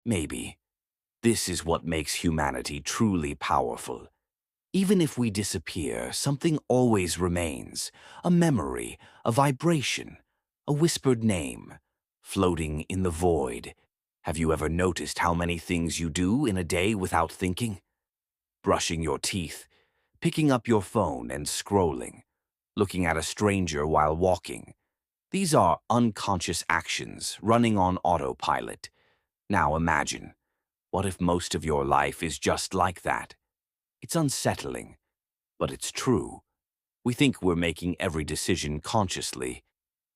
Maybe. This is what makes humanity truly powerful. Even if we disappear, something always remains. A memory, a vibration, a whispered name, floating in the void. Have you ever noticed how many things you do in a day without thinking? Brushing your teeth, picking up your phone and scrolling, looking at a stranger while walking. These are unconscious actions running on autopilot. Now imagine, what if most of your life is just like that? It's unsettling, but it's true. We think we're making every decision consciously,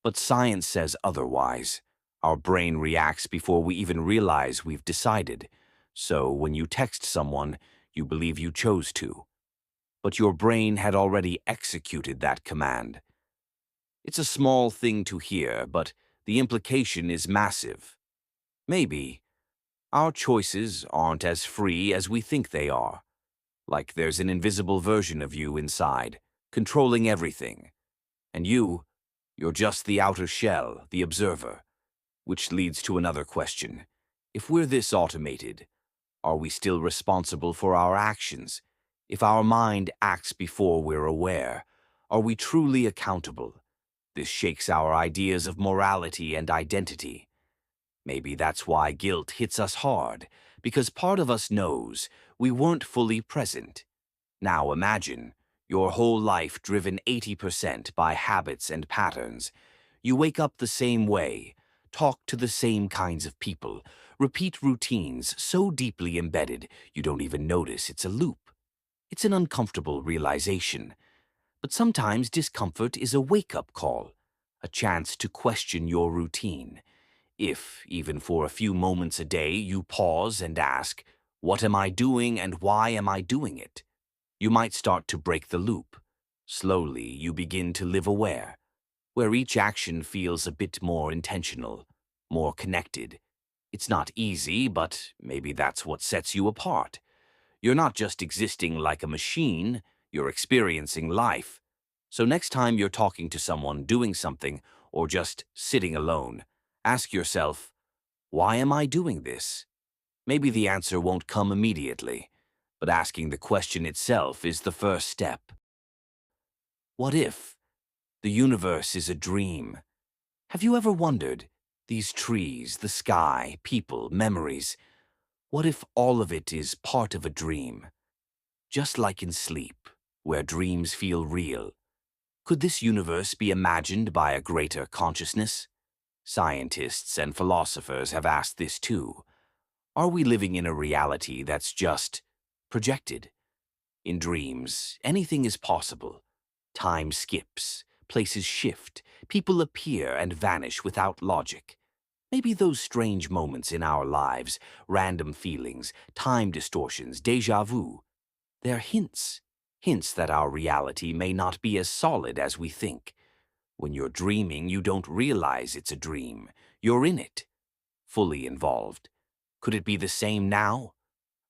but science says otherwise. Our brain reacts before we even realize we've decided. So when you text someone, you believe you chose to, but your brain had already executed that command. It's a small thing to hear, but the implication is massive. Maybe our choices aren't as free as we think they are. Like there's an invisible version of you inside, controlling everything. And you're just the outer shell, the observer. Which leads to another question. If we're this automated, are we still responsible for our actions? If our mind acts before we're aware, are we truly accountable? This shakes our ideas of morality and identity. Maybe that's why guilt hits us hard, because part of us knows we weren't fully present. Now imagine your whole life driven 80% by habits and patterns. You wake up the same way, talk to the same kinds of people, repeat routines so deeply embedded you don't even notice it's a loop. It's an uncomfortable realization, but sometimes discomfort is a wake-up call, a chance to question your routine. If, even for a few moments a day, you pause and ask, "What am I doing and why am I doing it?" you might start to break the loop. Slowly, you begin to live aware, where each action feels a bit more intentional, more connected. It's not easy, but maybe that's what sets you apart. You're not just existing like a machine, you're experiencing life. So next time you're talking to someone, doing something, or just sitting alone, ask yourself, why am I doing this? Maybe the answer won't come immediately, but asking the question itself is the first step. What if the universe is a dream? Have you ever wondered, these trees, the sky, people, memories, what if all of it is part of a dream? Just like in sleep, where dreams feel real. Could this universe be imagined by a greater consciousness? Scientists and philosophers have asked this too. Are we living in a reality that's just projected? In dreams, anything is possible. Time skips, places shift, people appear and vanish without logic. Maybe those strange moments in our lives, random feelings, time distortions, déjà vu, they're hints. Hints that our reality may not be as solid as we think. When you're dreaming, you don't realize it's a dream. You're in it, fully involved. Could it be the same now?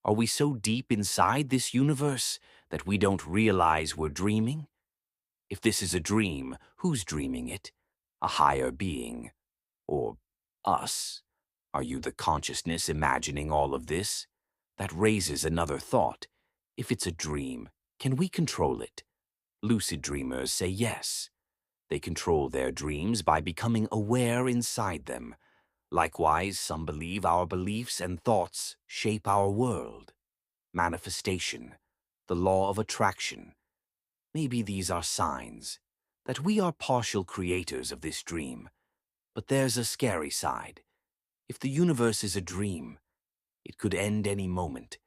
Are we so deep inside this universe that we don't realize we're dreaming? If this is a dream, who's dreaming it? A higher being? Or us? Are you the consciousness imagining all of this? That raises another thought. If it's a dream, can we control it? Lucid dreamers say yes. They control their dreams by becoming aware inside them. Likewise, some believe our beliefs and thoughts shape our world. Manifestation, the law of attraction. Maybe these are signs that we are partial creators of this dream. But there's a scary side. If the universe is a dream, it could end any moment.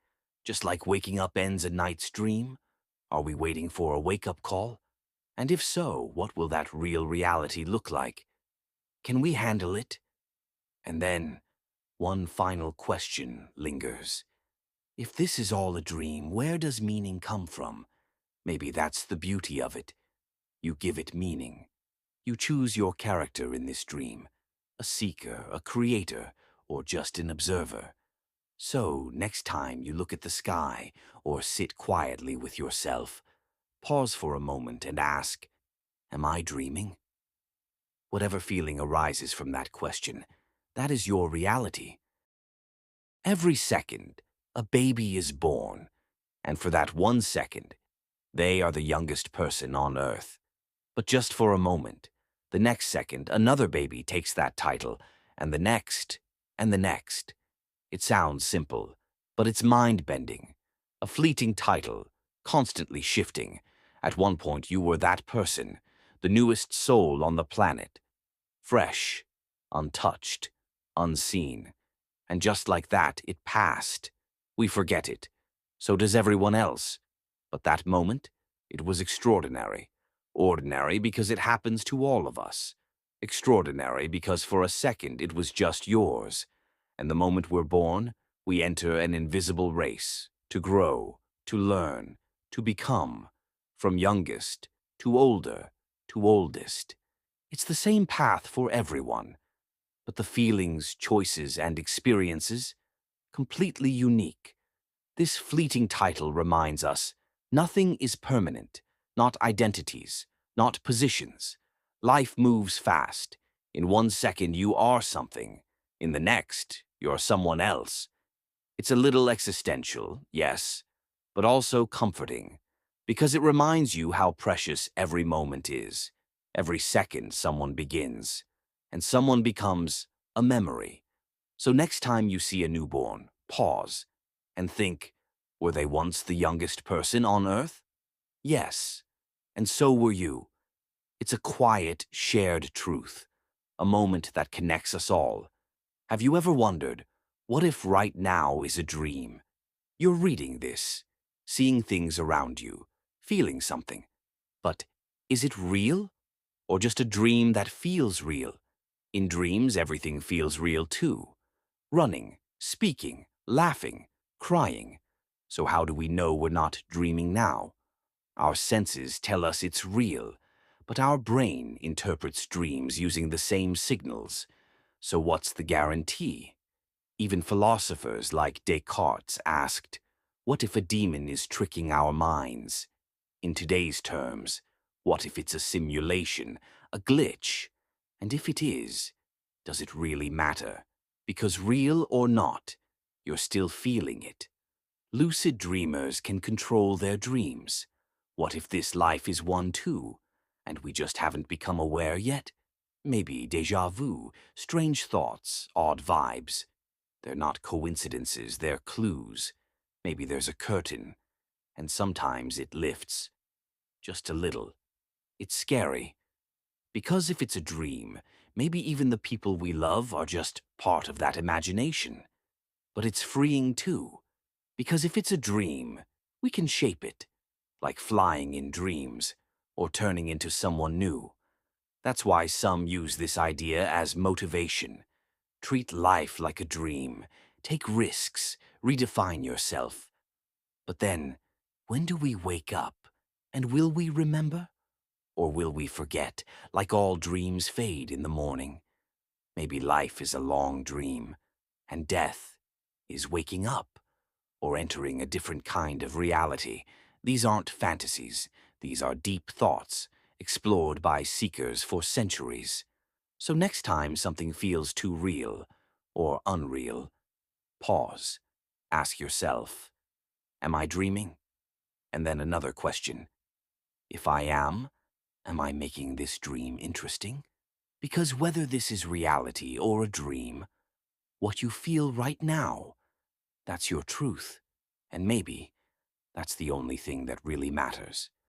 Just like waking up ends a night's dream, are we waiting for a wake-up call? And if so, what will that real reality look like? Can we handle it? And then, one final question lingers. If this is all a dream, where does meaning come from? Maybe that's the beauty of it. You give it meaning. You choose your character in this dream, a seeker, a creator, or just an observer. So, next time you look at the sky or sit quietly with yourself, pause for a moment and ask, am I dreaming? Whatever feeling arises from that question, that is your reality. Every second, a baby is born, and for that 1 second, they are the youngest person on Earth. But just for a moment, the next second, another baby takes that title, and the next, and the next. It sounds simple, but it's mind-bending. A fleeting title, constantly shifting. At one point, you were that person, the newest soul on the planet. Fresh, untouched, unseen. And just like that, it passed. We forget it. So does everyone else. But that moment, it was extraordinary. Ordinary because it happens to all of us. Extraordinary because for a second it was just yours. And the moment we're born, we enter an invisible race to grow, to learn, to become, from youngest to older to oldest. It's the same path for everyone, but the feelings, choices, and experiences, completely unique. This fleeting title reminds us nothing is permanent, not identities, not positions. Life moves fast. In 1 second, you are something. In the next, you're someone else. It's a little existential, yes, but also comforting, because it reminds you how precious every moment is. Every second someone begins, and someone becomes a memory. So next time you see a newborn, pause and think, were they once the youngest person on Earth? Yes, and so were you. It's a quiet, shared truth, a moment that connects us all. Have you ever wondered, what if right now is a dream? You're reading this, seeing things around you, feeling something. But is it real? Or just a dream that feels real? In dreams, everything feels real too. Running, speaking, laughing, crying. So how do we know we're not dreaming now? Our senses tell us it's real, but our brain interprets dreams using the same signals. So what's the guarantee? Even philosophers like Descartes asked, what if a demon is tricking our minds? In today's terms, what if it's a simulation, a glitch? And if it is, does it really matter? Because real or not, you're still feeling it. Lucid dreamers can control their dreams. What if this life is one too, and we just haven't become aware yet? Maybe déjà vu, strange thoughts, odd vibes. They're not coincidences, they're clues. Maybe there's a curtain, and sometimes it lifts. Just a little. It's scary. Because if it's a dream, maybe even the people we love are just part of that imagination. But it's freeing too. Because if it's a dream, we can shape it, like flying in dreams, or turning into someone new. That's why some use this idea as motivation. Treat life like a dream. Take risks. Redefine yourself. But then, when do we wake up? And will we remember? Or will we forget, like all dreams fade in the morning? Maybe life is a long dream, and death is waking up, or entering a different kind of reality. These aren't fantasies. These are deep thoughts, explored by seekers for centuries. So next time something feels too real or unreal, pause. Ask yourself, am I dreaming? And then another question. If I am I making this dream interesting? Because whether this is reality or a dream, what you feel right now, that's your truth. And maybe that's the only thing that really matters.